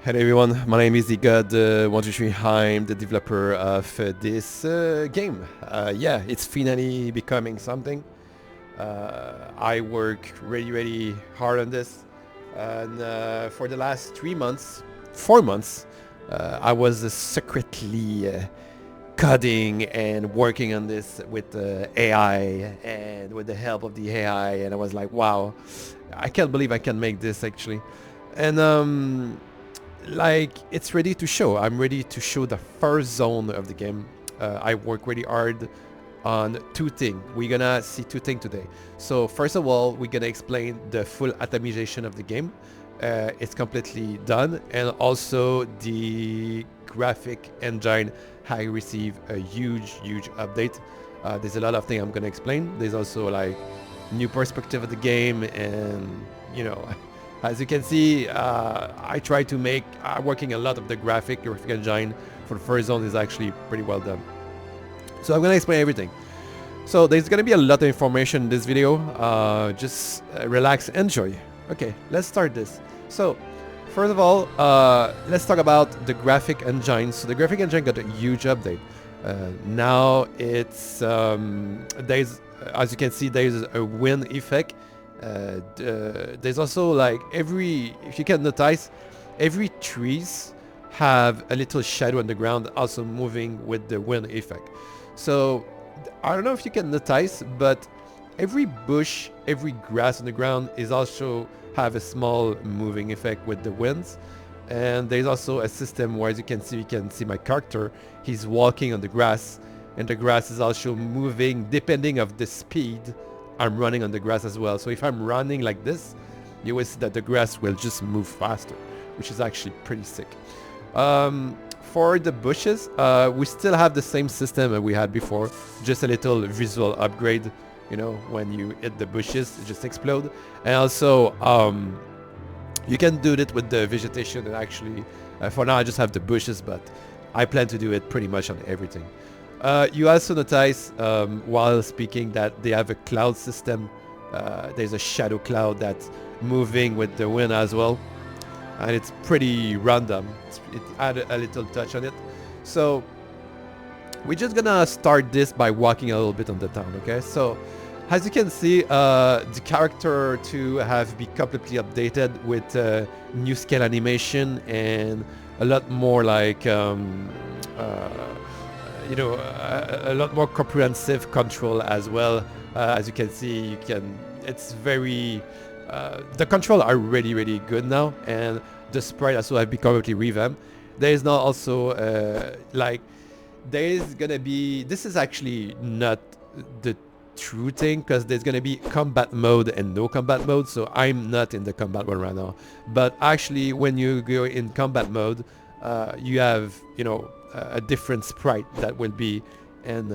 Hello everyone, my name is God123. I'm the developer of this game. Yeah, it's finally becoming something. I work really hard on this, and for the last 3 months, 4 months, I was secretly coding and working on this with AI and with the help of the AI, and I was like, wow, I can't believe I can make this actually. And like, it's ready to show. I'm ready to show the first zone of the game. I work really hard on two things. We're gonna see two things today. So first of all, we're gonna explain the full atomization of the game. It's completely done, and also the graphic engine I received a huge update. There's a lot of things I'm gonna explain. There's also like new perspective of the game, and you know, as you can see, I try to make working a lot of the graphic engine for the first zone is actually pretty well done. So I'm gonna explain everything. So there's gonna be a lot of information in this video. Just relax, enjoy. Okay, let's start this. So first of all, let's talk about the graphic engine. So the graphic engine got a huge update. Now it's there's, as you can see, there's a wind effect. There's also like if you can notice, every trees have a little shadow on the ground also moving with the wind effect. So I don't know if you can notice, but every bush, every grass on the ground is also have a small moving effect with the winds. And there's also a system where, as you can see my character, he's walking on the grass, and the grass is also moving depending of the speed I'm running on the grass as well. So if I'm running like this, you will see that the grass will just move faster, which is actually pretty sick. For the bushes, we still have the same system that we had before, just a little visual upgrade. You know, when you hit the bushes, it just explode. And also, you can do it with the vegetation. And actually, for now, I just have the bushes, but I plan to do it pretty much on everything. You also notice while speaking that they have a cloud system. There's a shadow cloud that's moving with the wind as well, and it's pretty random. It added a little touch on it. So we're just gonna start this by walking a little bit on the town. Okay, so as you can see, the character to have been completely updated with new scale animation and a lot more like you know, a lot more comprehensive control as well. As you can see, it's very, the control are really good now, and the sprite also have become completely revamped. There is now also like, there is gonna be, this is actually not the true thing, because there's gonna be combat mode and no combat mode. So I'm not in the combat mode right now, but actually when you go in combat mode, you have, you know, a different sprite that will be, and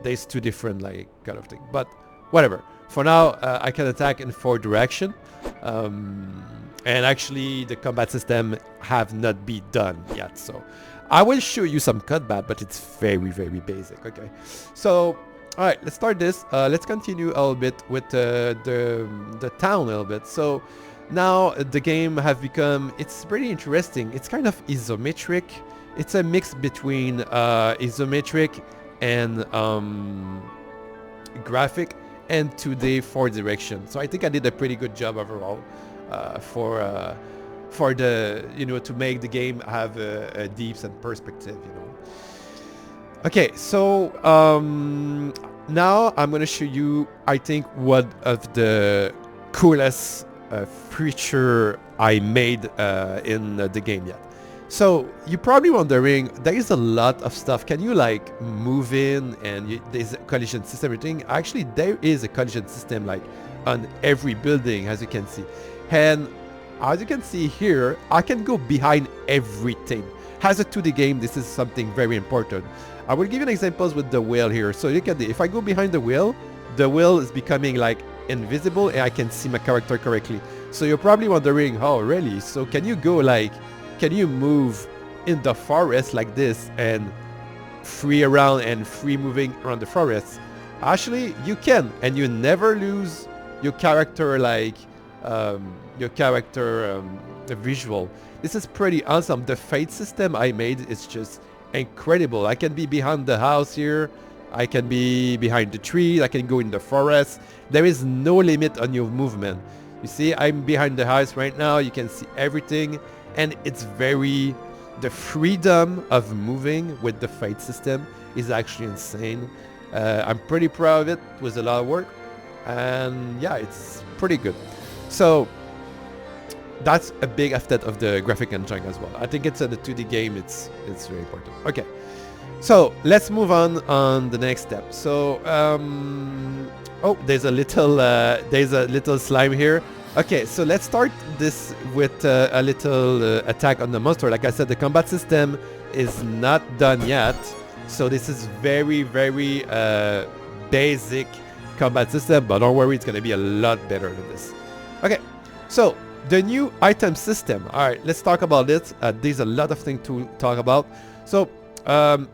there's two different like kind of thing, but whatever. For now, I can attack in 4 direction, and actually the combat system have not been done yet, so I will show you some combat, but it's very basic. Okay, so all right, let's start this. Let's continue a little bit with the town a little bit. So now the game have become, it's pretty interesting. It's kind of isometric. It's a mix between isometric and graphic and 2D 4 direction. So I think I did a pretty good job overall for the, you know, to make the game have a deeps and perspective, you know. Okay, so now I'm gonna show you, I think, one of the coolest feature I made in the game yet. So you're probably wondering, there is a lot of stuff. Can you like move in, and there's a collision system, everything? Actually, there is a collision system like on every building, as you can see. And as you can see here, I can go behind everything. As a 2D game, this is something very important. I will give you an examples with the wheel here. So look at this. If I go behind the wheel is becoming like invisible, and I can see my character correctly. So you're probably wondering, oh really? So can you go like, can you move in the forest like this and free around and free moving around the forest? Actually, you can, and you never lose your character like your character visual. This is pretty awesome. The fate system I made is just incredible. I can be behind the house here. I can be behind the tree. I can go in the forest. There is no limit on your movement. You see, I'm behind the house right now. You can see everything. And it's very... The freedom of moving with the fate system is actually insane. I'm pretty proud of it. It was a lot of work. And yeah, it's pretty good. So that's a big asset of the graphic engine as well. I think it's in the 2D game. It's very important. Okay. So let's move on the next step. So oh, there's a little slime here. Okay, so let's start this with a little attack on the monster. Like I said, the combat system is not done yet, so this is very basic combat system. But don't worry, it's gonna be a lot better than this. Okay, so the new item system. All right, let's talk about it. There's a lot of things to talk about. So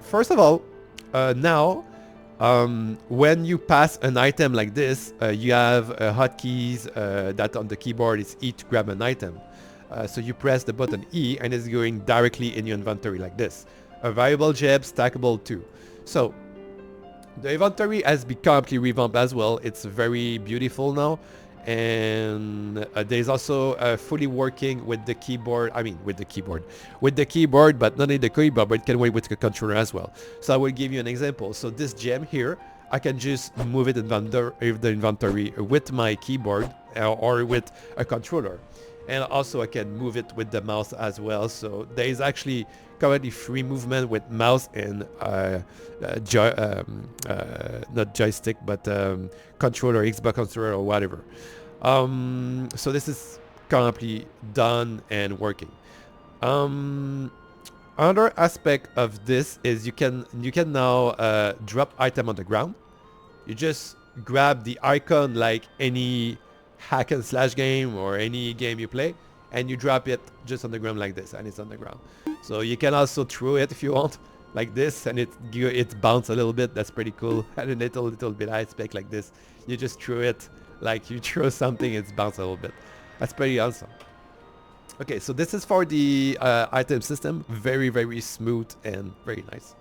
first of all, now when you pass an item like this, you have hotkeys that on the keyboard is E to grab an item. So you press the button E and it's going directly in your inventory like this. A variable gem, stackable too. So the inventory has become completely revamped as well. It's very beautiful now. And there's also fully working with the keyboard. I mean, with the keyboard, but not only the keyboard, but it can work with the controller as well. So I will give you an example. So this gem here, I can just move it in the inventory with my keyboard or with a controller. And also I can move it with the mouse as well. So there is actually currently free movement with mouse and not joystick, but controller, Xbox controller or whatever. So this is currently done and working. Another aspect of this is you can now drop item on the ground. You just grab the icon like any hack and slash game or any game you play, and you drop it just on the ground like this, and it's on the ground. So you can also throw it if you want, like this, and it bounce a little bit. That's pretty cool. And a little bit aspect like this. You just throw it like you throw something, it's bounce a little bit. That's pretty awesome. Okay, so this is for the item system. Very smooth and very nice.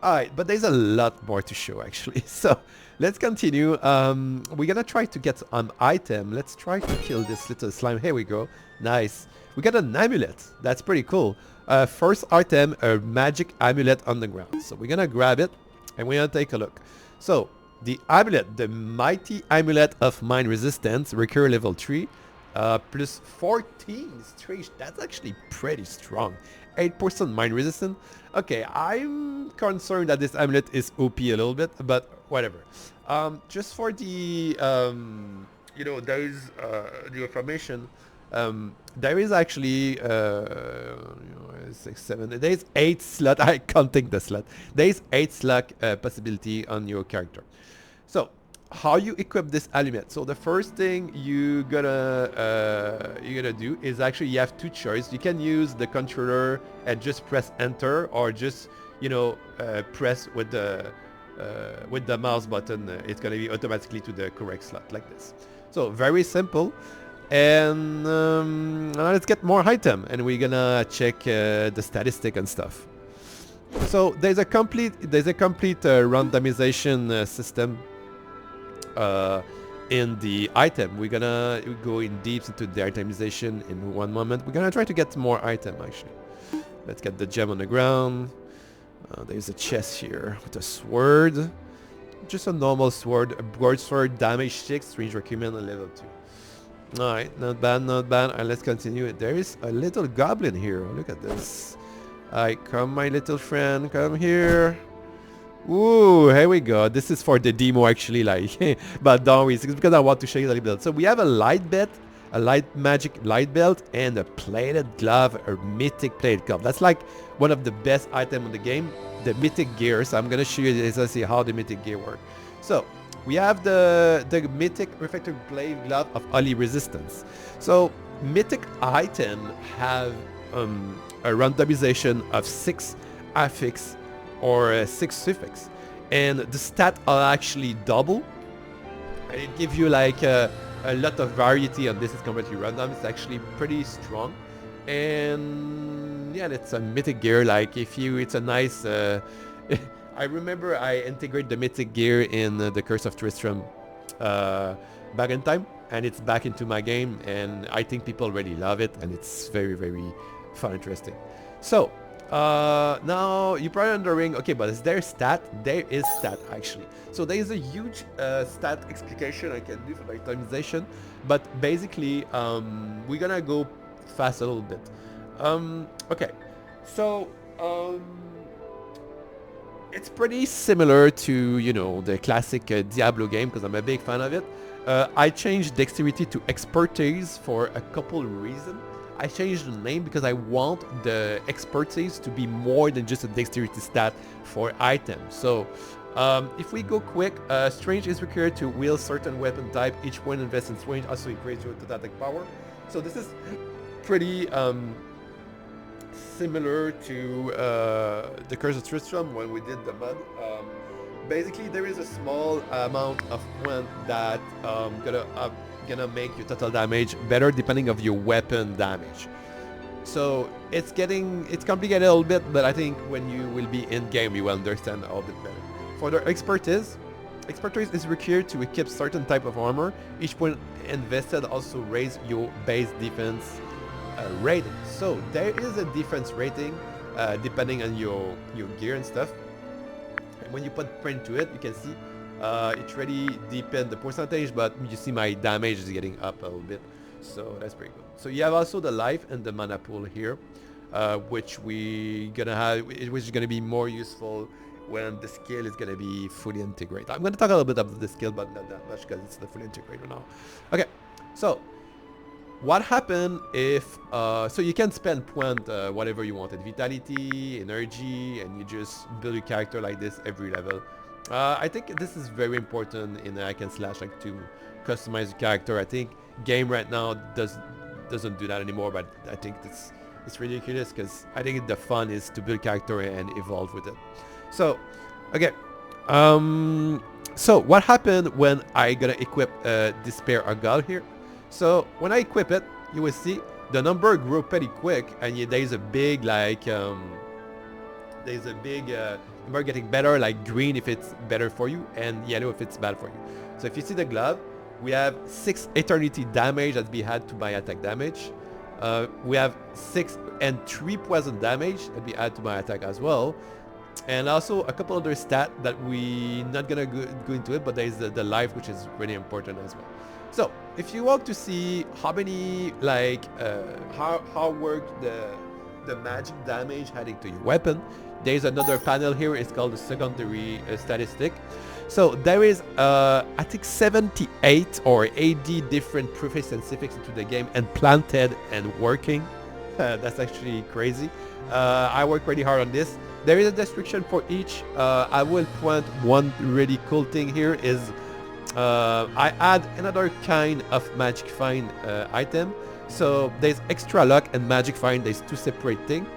Alright, but there's a lot more to show actually. So let's continue. We're gonna try to get an item. Let's try to kill this little slime. Here we go. Nice. We got an amulet. That's pretty cool. First item, a magic amulet on the ground. So we're gonna grab it and we're gonna take a look. So the amulet, the mighty amulet of mine resistance, recur level 3, plus 14 strength. That's actually pretty strong. 8% mine resistance. Okay, I'm concerned that this amulet is OP a little bit, but whatever. Just for the, you know, there is the information. There is actually 6, 7. There is 8 slot. I can't think the slot. There is 8 slot possibility on your character. So how you equip this amulet? So the first thing you're gonna do is actually you have two choices. You can use the controller and just press enter, or just press with the mouse button. It's gonna be automatically to the correct slot like this. So very simple. And let's get more item, and we're gonna check the statistic and stuff. So there's a complete randomization system in the item. We're gonna go in deep into the itemization in one moment. We're gonna try to get more item actually. Let's get the gem on the ground. There's a chest here with a sword, just a normal sword, a broadsword, damage 6, range requirement on level 2. Alright, not bad, not bad. And let's continue. There is a little goblin here. Look at this. Alright, come my little friend, come here. Ooh, here we go. This is for the demo actually, like, but don't worry, it's because I want to show you a little bit. So we have a light belt, a magic light belt, and a plated glove, a mythic plated glove. That's like one of the best items in the game, the mythic gear. So I'm gonna show you this and see how the mythic gear works. So we have the mythic reflector blade glove of holy resistance. So mythic item have a randomization of 6 affix or 6 suffix, and the stat are actually double, and it gives you like a lot of variety, and this is completely random. It's actually pretty strong. And yeah, it's a Mythic gear. Like if you, it's a nice. I remember I integrate the Mythic gear in the Curse of Tristram back in time, and it's back into my game, and I think people really love it, and it's very, very fun, interesting. So now you're probably wondering, okay, but is there stat? There is stat actually. So there is a huge stat explication I can do for the itemization, but basically we're gonna go fast a little bit. Okay, so it's pretty similar to, you know, the classic Diablo game, because I'm a big fan of it. I changed dexterity to expertise for a couple reasons. I changed the name because I want the expertise to be more than just a dexterity stat for items. So if we go quick, strange is required to wield certain weapon type. Each point invested in strange also increases your total attack power. So this is pretty similar to the Curse of Tristram when we did the mod. Basically, there is a small amount of point that gonna make your total damage better depending of your weapon damage. So it's complicated a little bit, but I think when you will be in game, you will understand a little bit better. For the expertise is required to equip certain type of armor. Each point invested also raise your base defense rating. So there is a defense rating depending on your gear and stuff. And when you put print to it, you can see it really depends the percentage, but you see my damage is getting up a little bit, so that's pretty good. So you have also the life and the mana pool here, which which is gonna be more useful when the skill is gonna be fully integrated. I'm gonna talk a little bit about the skill, but not that much because it's the fully integrated now. Okay, so what happened if so you can spend point whatever you wanted, vitality, energy, and you just build your character like this every level. I think this is very important in hack and slash, like to customize your character. I think game right now doesn't do that anymore, but I think it's ridiculous because I think the fun is to build character and evolve with it. So okay, so what happened when I gonna equip Despair Argyle here? So when I equip it, you will see the number grow pretty quick, and there's a big like number getting better, like green if it's better for you and yellow if it's bad for you. So if you see the glove, we have 6 eternity damage that we add to my attack damage. We have 6 and 3 poison damage that we add to my attack as well. And also a couple other stats that we not gonna go into it, but there is the life, which is really important as well. So if you want to see how many like how work the magic damage adding to your weapon, there's another panel here. It's called the secondary statistic. So there is I think 78 or 80 different prefix and suffix into the game and planted and working. That's actually crazy. I work pretty hard on this. There is a description for each. I will point one really cool thing here is I add another kind of magic find item. So there's extra luck and magic find. There's 2 separate things.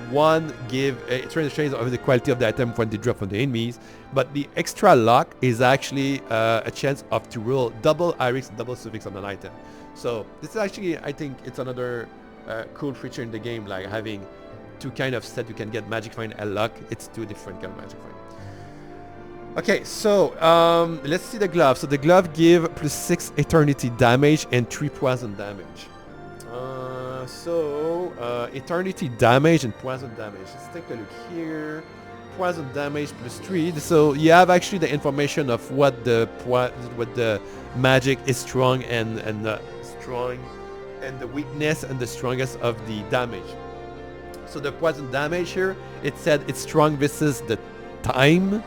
One give it changes of the quality of the item when they drop from the enemies, but the extra luck is actually a chance of to roll double iris, double suffix on an item. So this is actually, I think it's another cool feature in the game, like having 2 kind of set. You can get magic find and luck. It's 2 different kind of magic find. Okay, so let's see the glove. So the glove give +6 eternity damage and 3 poison damage. Eternity damage and poison damage. Let's take a look here. Poison damage +3. So you have actually the information of what the magic is strong and strong, and the weakness and the strongest of the damage. So the poison damage here, it said it's strong versus the time,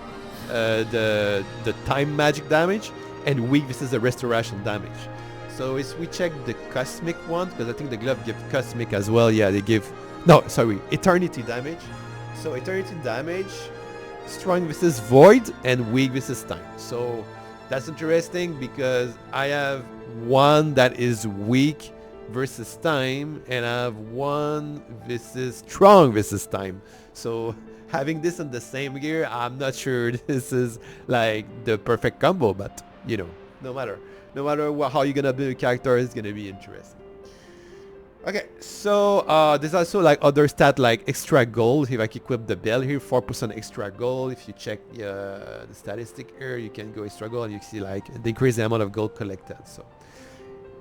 the time magic damage, and weak versus the restoration damage. So if we check the cosmic ones, because I think the glove give cosmic as well. Yeah, they give, no, sorry, eternity damage. So eternity damage, strong versus void, and weak versus time. So that's interesting because I have one that is weak versus time, and I have one versus strong versus time. So having this in the same gear, I'm not sure this is like the perfect combo, but you know, no matter. No matter how you're gonna build a character, it's gonna be interesting. Okay, so there's also like other stat like extra gold. If I equip the bell here, 4% extra gold. If you check the statistic here, you can go extra gold and you see like decrease the amount of gold collected. So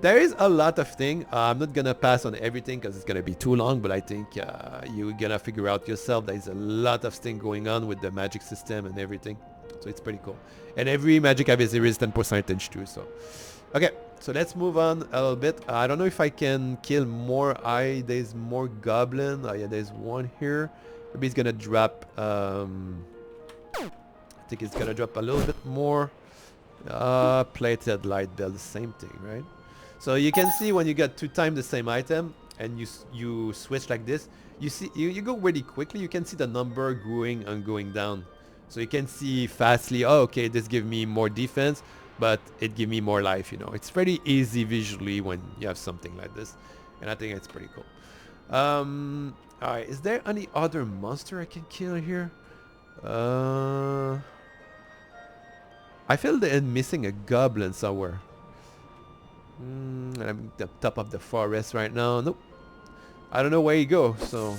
there is a lot of things. I'm not gonna pass on everything because it's gonna be too long, but I think you're gonna figure out yourself. There's a lot of things going on with the magic system and everything. So it's pretty cool. And every magic have is a resistant percentage too. So okay, so let's move on a little bit. I don't know if I can kill more. There's more goblin. Oh yeah, there's one here. Maybe it's gonna drop. I think it's gonna drop a little bit more. Plated light bell, the same thing, right? So you can see when you get 2 times the same item and you switch like this, you see you go really quickly. You can see the number growing and going down. So you can see fastly, oh, okay, this gives me more defense, but it gives me more life, you know. It's pretty easy visually when you have something like this. And I think it's pretty cool. Alright, is there any other monster I can kill here? I feel that I'm missing a goblin somewhere. I'm at the top of the forest right now. Nope. I don't know where he goes, so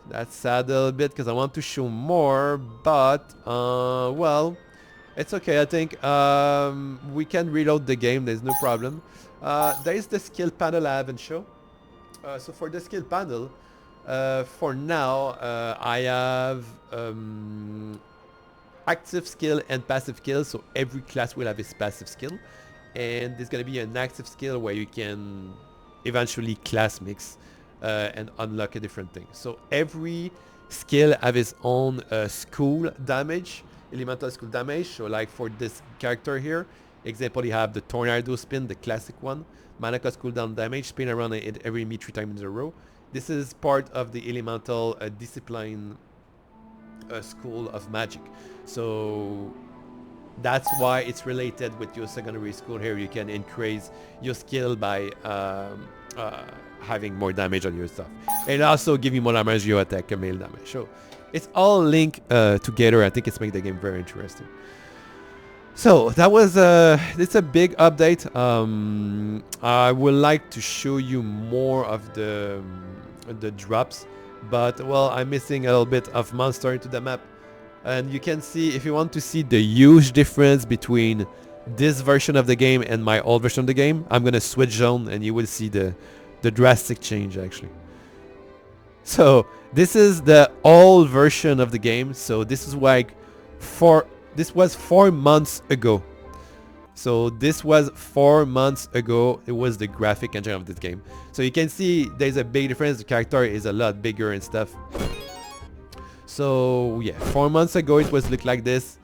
that's sad a little bit because I want to show more, but well, it's okay. I think we can reload the game. There's no problem. There is the skill panel I haven't shown. So for the skill panel, for now, I have active skill and passive skill. So every class will have its passive skill, and there's gonna be an active skill where you can eventually class mix and unlock a different thing. So every skill have its own school damage, elemental school damage. So like for this character here, example, you have the tornado spin, the classic one. Mana cost cooldown damage, spin around it every enemy 3 times in a row. This is part of the elemental discipline school of magic. So that's why it's related with your secondary school here. You can increase your skill by having more damage on your stuff. And also give you more damage your attack and melee damage. So it's all linked together. I think it's make the game very interesting. So that was it's a big update. I would like to show you more of the drops, but well, I'm missing a little bit of monster into the map. And you can see, if you want to see the huge difference between this version of the game and my old version of the game, I'm gonna switch zone and you will see the drastic change actually. So this is the old version of the game. So this is like this was 4 months ago. So this was 4 months ago. It was the graphic engine of this game. So you can see there's a big difference. The character is a lot bigger and stuff. So yeah, 4 months ago it was look like this,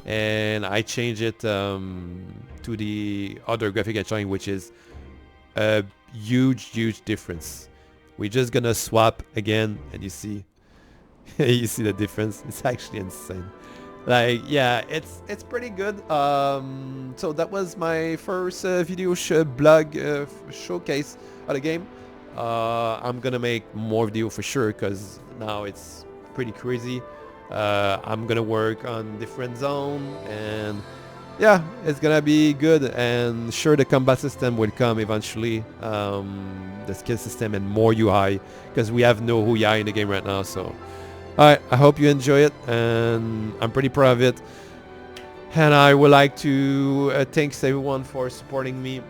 and I changed it to the other graphic engine, which is a huge difference. We're just gonna swap again, and you see you see the difference. It's actually insane. Like, yeah, it's pretty good. So that was my first video blog showcase of the game. I'm gonna make more video for sure, because now it's pretty crazy. I'm gonna work on different zone, and yeah, it's gonna be good. And sure, the combat system will come eventually, the skill system and more UI, because we have no UI in the game right now. So alright, I hope you enjoy it, and I'm pretty proud of it. And I would like to thanks everyone for supporting me,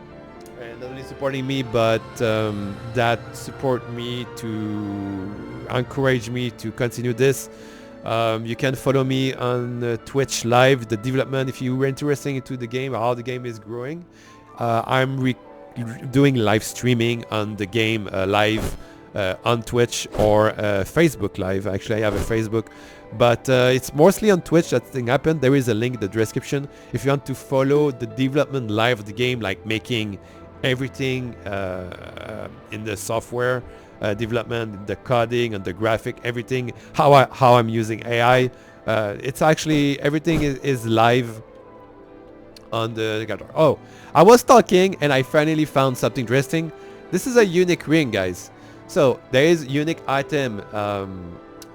and not only supporting me, but that support me to encourage me to continue this. You can follow me on Twitch live, the development, if you were interested into the game, how the game is growing. I'm doing live streaming on the game live on Twitch or Facebook live. Actually, I have a Facebook, but it's mostly on Twitch that thing happened. There is a link in the description if you want to follow the development live of the game, like making everything in the software development, the coding and the graphic, everything, how I'm using AI. It's actually everything is live on the character. Oh, I was talking and I finally found something interesting. This is a unique ring, guys. So there is unique item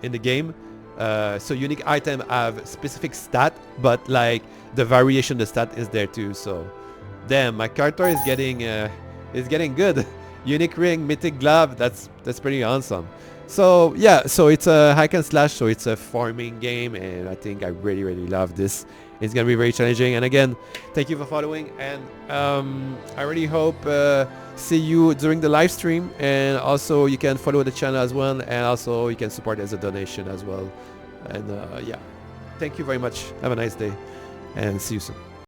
in the game. So unique item have specific stat, but like the variation of the stat is there too. So Damn, my character is getting good. Unique ring, mythic glove. That's pretty awesome. So yeah, so it's a hack and slash. So it's a farming game, and I think I really love this. It's gonna be very challenging. And again, thank you for following. And I really hope see you during the live stream. And also you can follow the channel as well, and also you can support as a donation as well. And yeah, thank you very much. Have a nice day, and see you soon.